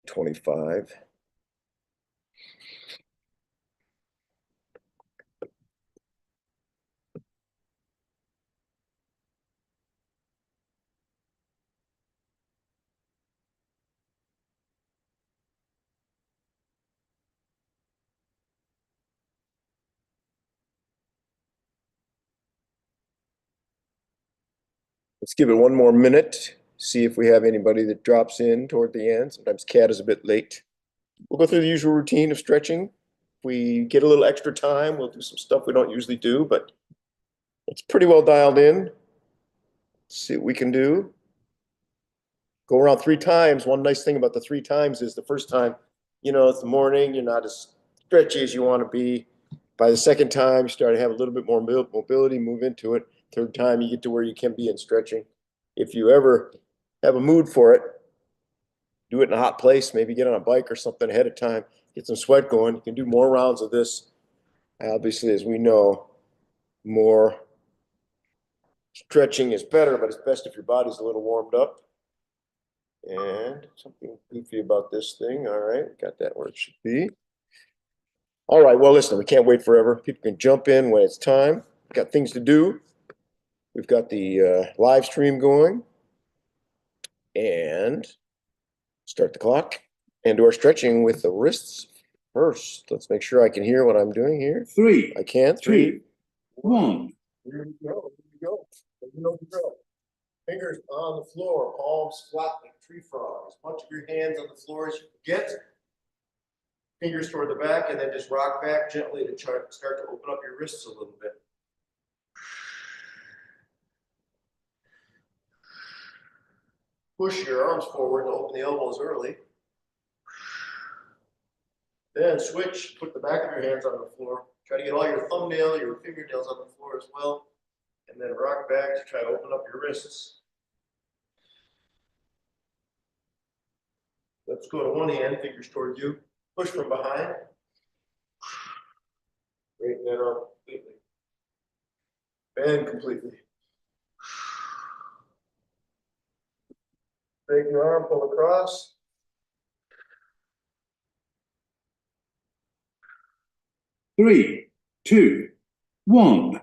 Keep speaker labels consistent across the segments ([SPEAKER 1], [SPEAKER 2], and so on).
[SPEAKER 1] 25. Let's give it one more minute, see if we have anybody that drops in toward the end. Sometimes Cat is a bit late. We'll go through the usual routine of stretching. If we get a little extra time, we'll do some stuff we don't usually do, but it's pretty well dialed in. Let's see what we can do. Go around 3 times. One nice thing about the 3 times is the first time, it's the morning, you're not as stretchy as you want to be. By the second time, you start to have a little bit more mobility, move into it. Third time, you get to where you can be in stretching. If you ever have a mood for it, do it in a hot place, maybe get on a bike or something ahead of time, get some sweat going. You can do more rounds of this. Obviously, as we know, more stretching is better, but it's best if your body's a little warmed up. And something goofy about this thing. All right, got that where it should be. All right, well, listen, we can't wait forever. People can jump in when it's time. We've got things to do. We've got the live stream going. And start the clock and do our stretching with the wrists first. Let's make sure I can hear what I'm doing here.
[SPEAKER 2] 3.
[SPEAKER 1] I can. 3,
[SPEAKER 2] 2, 1.
[SPEAKER 1] Here we go. Here we go. You know the drill. Fingers on the floor, palms flat like a tree frog. As much of your hands on the floor as you can get. Fingers toward the back, and then just rock back gently to start to open up your wrists a little bit. Push your arms forward to open the elbows early. Then switch, put the back of your hands on the floor. Try to get all your thumbnail, your fingernails on the floor as well. And then rock back to try to open up your wrists. Let's go to one hand, fingers toward you. Push from behind. Straighten that arm completely. Bend completely. Straighten your arm, pull across.
[SPEAKER 2] Three, 2, 1.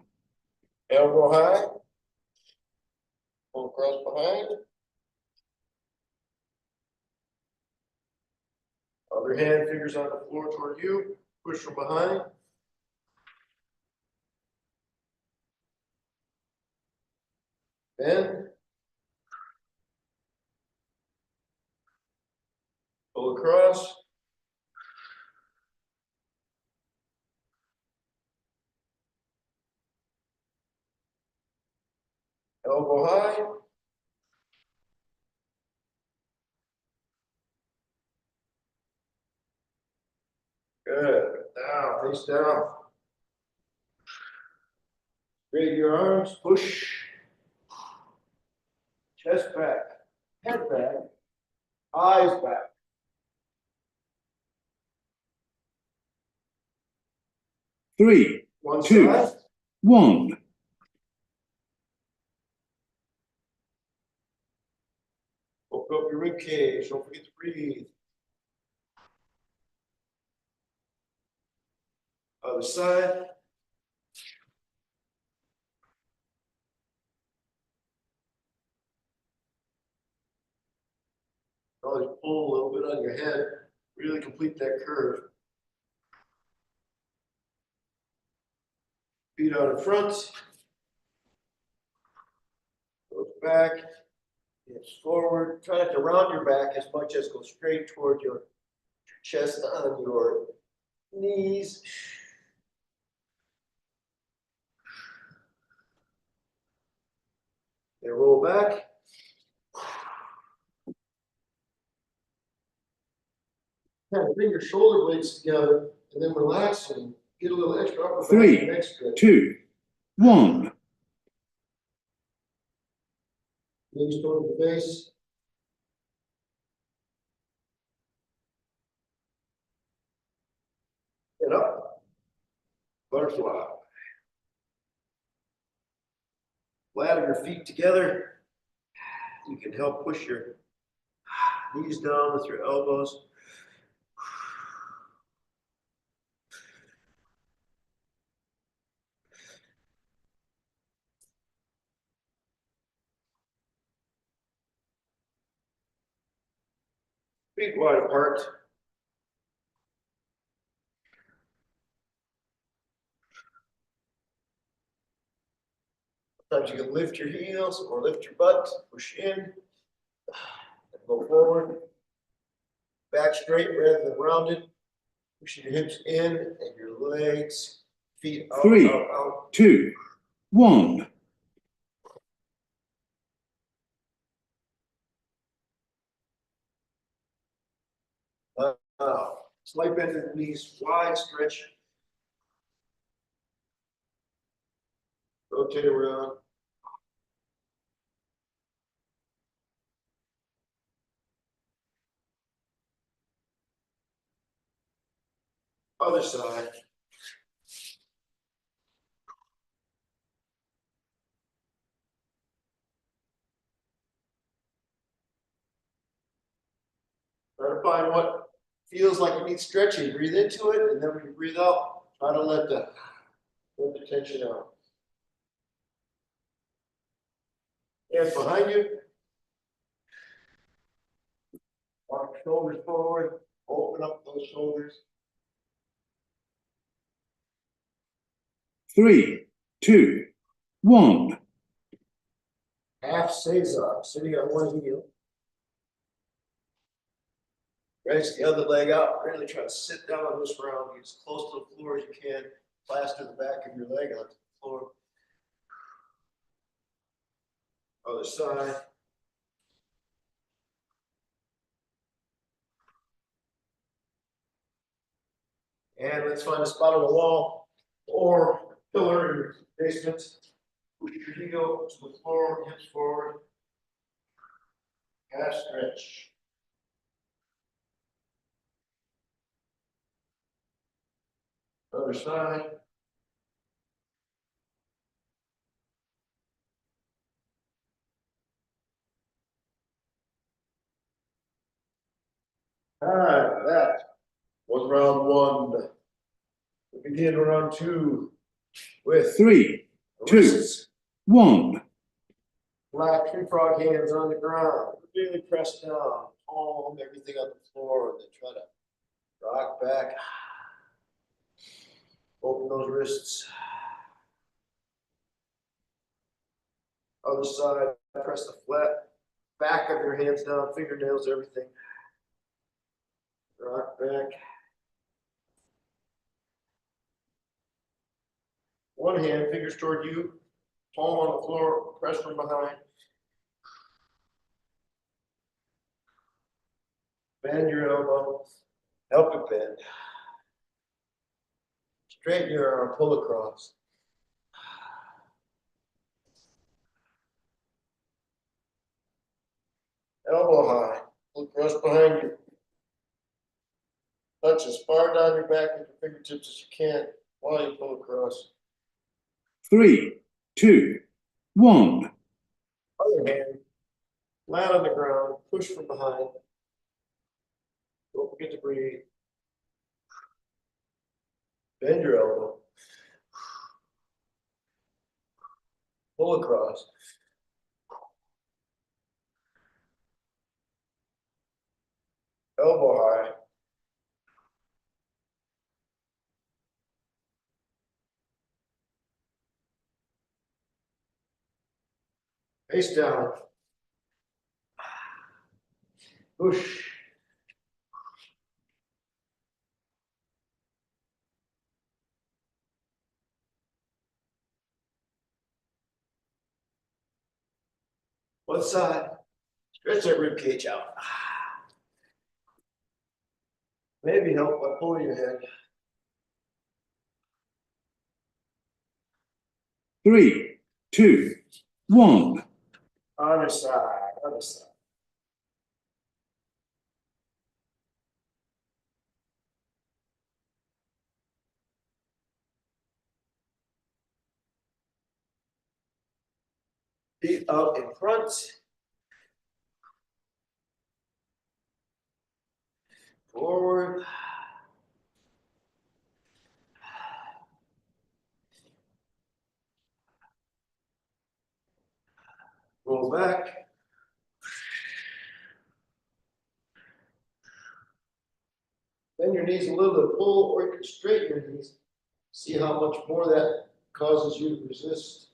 [SPEAKER 1] Elbow high. Pull across behind. Other hand, fingers on the floor toward you. Push from behind. Bend. Pull across. Elbow high. Good. Down, face down. Straighten your arms, push. Chest back, head back, eyes back.
[SPEAKER 2] Three,
[SPEAKER 1] One
[SPEAKER 2] 2,
[SPEAKER 1] side.
[SPEAKER 2] 1.
[SPEAKER 1] Open up your rib cage. Don't forget to breathe. Other side. Always pull a little bit on your head. Really complete that curve. Feet out in front. Goes back. Hips forward. Try not to round your back as much as go straight toward your chest on your knees. Then roll back. Kind of bring your shoulder blades together and then relax and get a little extra upper back.
[SPEAKER 2] 3, 2, 1.
[SPEAKER 1] Knees toward the face. Get up. Butterfly. Flat of your feet together. You can help push your knees down with your elbows. Feet wide apart. Sometimes you can lift your heels or lift your butt, push in, and go forward. Back straight rather than rounded. Pushing your hips in and your legs, feet out,
[SPEAKER 2] 3,
[SPEAKER 1] out, out.
[SPEAKER 2] 2, 1.
[SPEAKER 1] Slight bend in the knees, wide stretch. Rotate around. Other side. Try to find what feels like it needs stretching. Breathe into it, and then when you breathe out, try to let the tension out. Hands behind you. Walk your shoulders forward. Open up those shoulders.
[SPEAKER 2] 3, 2, 1.
[SPEAKER 1] Half Cesar, sitting on one heel. Raise the other leg out. Really try to sit down on this round. Get as close to the floor as you can. Plaster the back of your leg onto the floor. Other side. And let's find a spot on the wall or pillar in your basement. Push your heel to the floor, hips forward. Half stretch. Other side. All right, that was round one. We begin round two with
[SPEAKER 2] 3, 2,
[SPEAKER 1] wrists
[SPEAKER 2] 1.
[SPEAKER 1] flat, tree frog hands on the ground. Really press down, palm everything on the floor, and then try to rock back. Open those wrists. Other side, press the flat back of your hands down, fingernails, everything. Rock back. One hand, fingers toward you, palm on the floor, press from behind. Bend your elbow, help it bend. Straighten your arm, pull across. Elbow high, look across behind you. Touch as far down your back with your fingertips as you can while you pull across.
[SPEAKER 2] 3, 2, 1.
[SPEAKER 1] Other hand, flat on the ground, push from behind. Don't forget to breathe. Bend your elbow. Pull across. Elbow high. Face down. Push. One side. Stretch that rib cage out. Maybe help by pulling your head.
[SPEAKER 2] 3, 2, 1.
[SPEAKER 1] Other side, other side. Feet up in front. Forward. Roll back. Bend your knees a little to pull, or you can straighten your knees. See how much more that causes you to resist.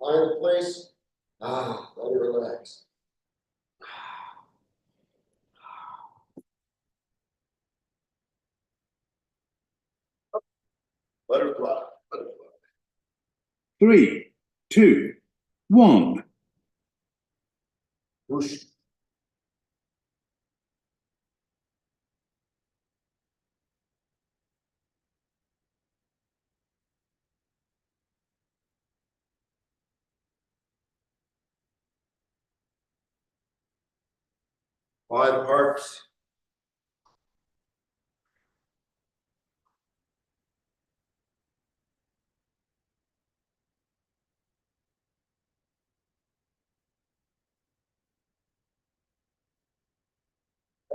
[SPEAKER 1] Lie in place. Let it relax. Butterfly. Butterfly.
[SPEAKER 2] 3, 2, 1.
[SPEAKER 1] Whoosh. Wide apart.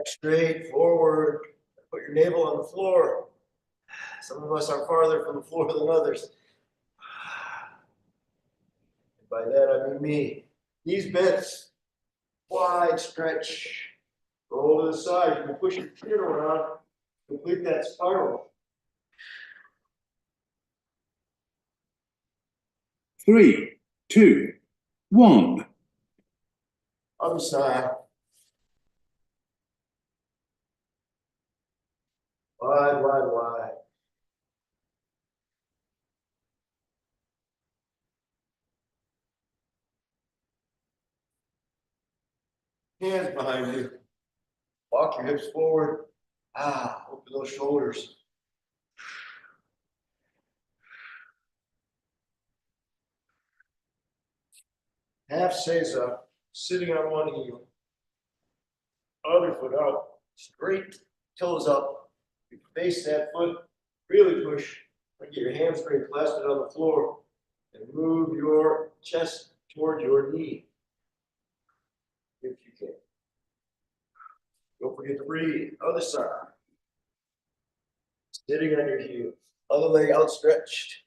[SPEAKER 1] Straight forward. Put your navel on the floor. Some of us are farther from the floor than others. By that I mean me. Knees bent. Wide stretch. Roll to the side. You can push your chin around. Complete that spiral.
[SPEAKER 2] 3, 2, 1.
[SPEAKER 1] Other side. Wide, wide, wide. Hands behind you. Walk your hips forward. Open those shoulders. Half seiza, sitting on one heel. Other foot out. Straight toes up. You face that foot. Really push. Get your hamstring clasped on the floor. And move your chest toward your knee. If you can. Don't forget to breathe. Other side. Sitting on your heel. Other leg outstretched.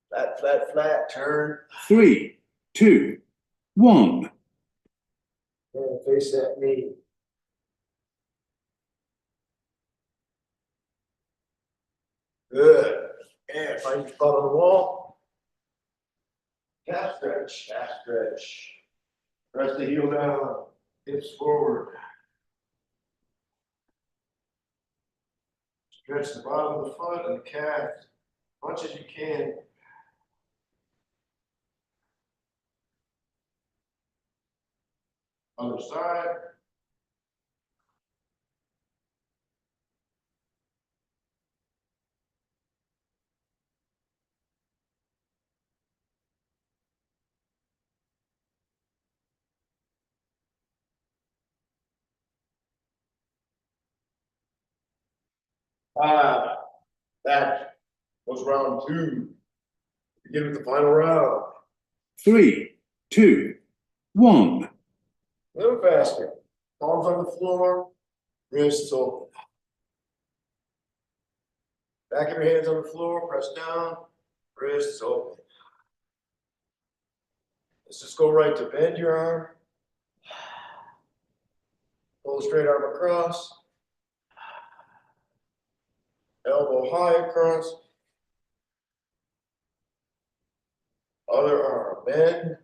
[SPEAKER 1] Flat, flat, flat. Turn.
[SPEAKER 2] 3, 2, 1.
[SPEAKER 1] And face that knee. Good. And find your spot on the wall. Calf stretch, calf stretch. Press the heel down. Hips forward. Stretch the bottom of the foot and the calf as much as you can. Other side. That was round 2. Begin with the final round.
[SPEAKER 2] 3, 2, 1.
[SPEAKER 1] A little faster. Palms on the floor, wrists open. Back of your hands on the floor, press down, wrists open. Let's just go right to bend your arm. Pull the straight arm across. Elbow high across. Other arm, bend.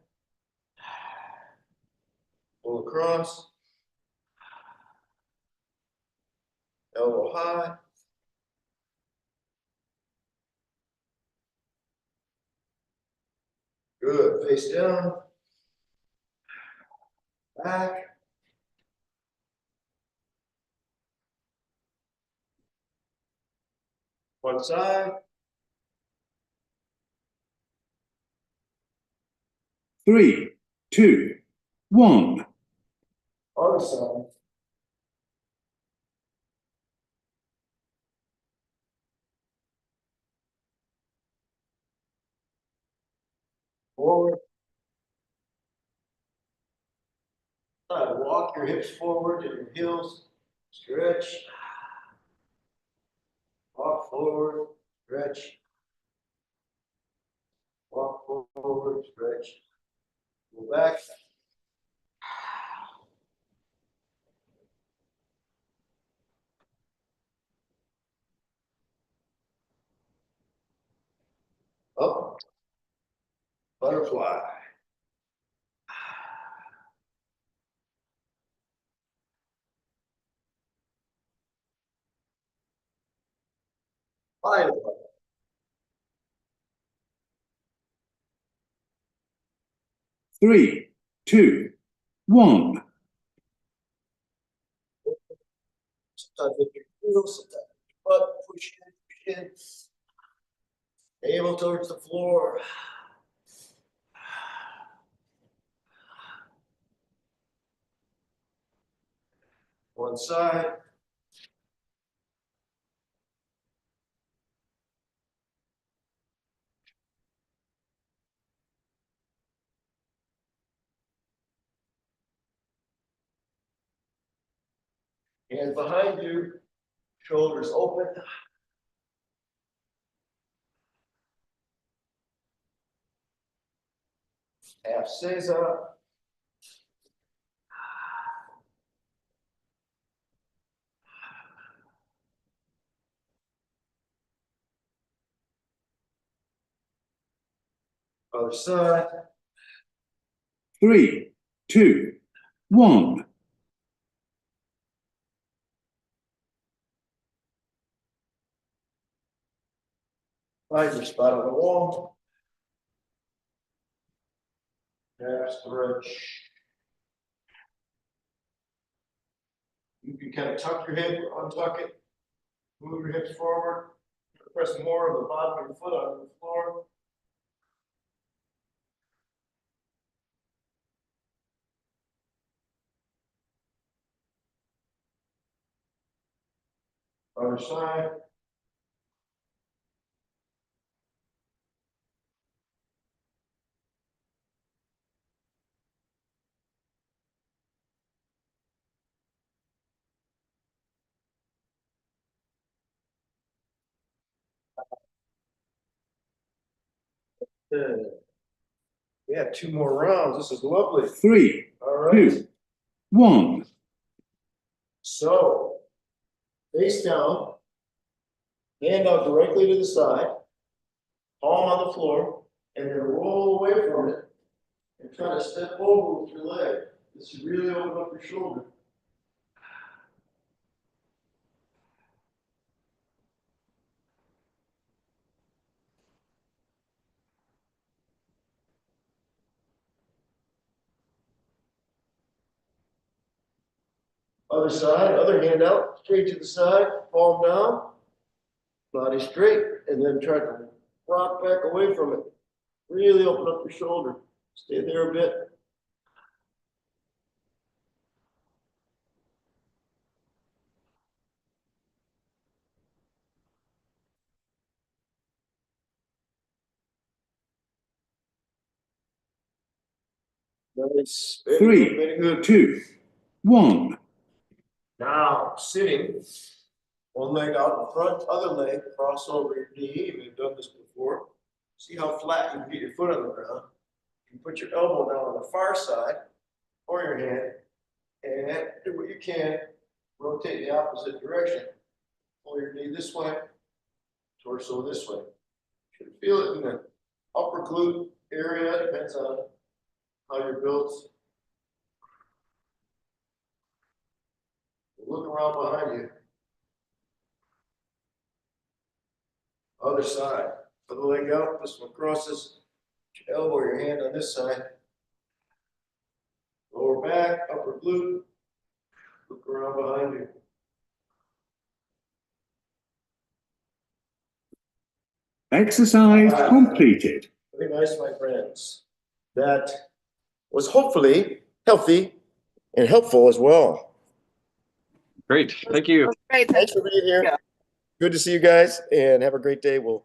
[SPEAKER 1] Pull across. Elbow high. Good. Face down. Back. One side.
[SPEAKER 2] 3, 2, 1.
[SPEAKER 1] Other side. Forward. Walk your hips forward and your heels. Stretch. Walk forward. Stretch. Walk forward. Stretch. Go back. Butterfly. Fine.
[SPEAKER 2] 3, 2, 1.
[SPEAKER 1] Sometimes with your heels, sometimes with your butt, push in, navel towards the floor. One side. Hands behind you, shoulders open. Half Caesar. Other side.
[SPEAKER 2] 3, 2, 1.
[SPEAKER 1] Find your spot on the wall. Half stretch. You can kind of tuck your head, untuck it, move your hips forward, press more of the bottom of your foot onto the floor. Other side. Good. We have 2 more rounds. This is lovely.
[SPEAKER 2] 3,
[SPEAKER 1] All right.
[SPEAKER 2] 2, 1.
[SPEAKER 1] So, face down, hand out directly to the side, palm on the floor, and then roll away from it and try to step over with your leg. This should really open up your shoulder. Other side, other hand out, straight to the side, palm down, body straight, and then try to rock back away from it. Really open up your shoulder. Stay there a bit. Nice. Very good, very
[SPEAKER 2] 3,
[SPEAKER 1] good.
[SPEAKER 2] 2, 1.
[SPEAKER 1] Now, sitting, one leg out in front, other leg cross over your knee. We've done this before. See how flat you can get your foot on the ground. You can put your elbow down on the far side or your hand and do what you can. Rotate the opposite direction. Pull your knee this way, torso this way. You should feel it in the upper glute area. Depends on how you're built. Look around behind you. Other side. Other leg out. This one crosses. Put your elbow, your hand on this side. Lower back, upper glute. Look around behind you.
[SPEAKER 2] Exercise completed.
[SPEAKER 1] Very nice, my friends. That was hopefully healthy and helpful as well.
[SPEAKER 3] Great. Thank you.
[SPEAKER 4] Great.
[SPEAKER 1] Thanks for being here.
[SPEAKER 4] Yeah.
[SPEAKER 1] Good to see you guys and have a great day. We'll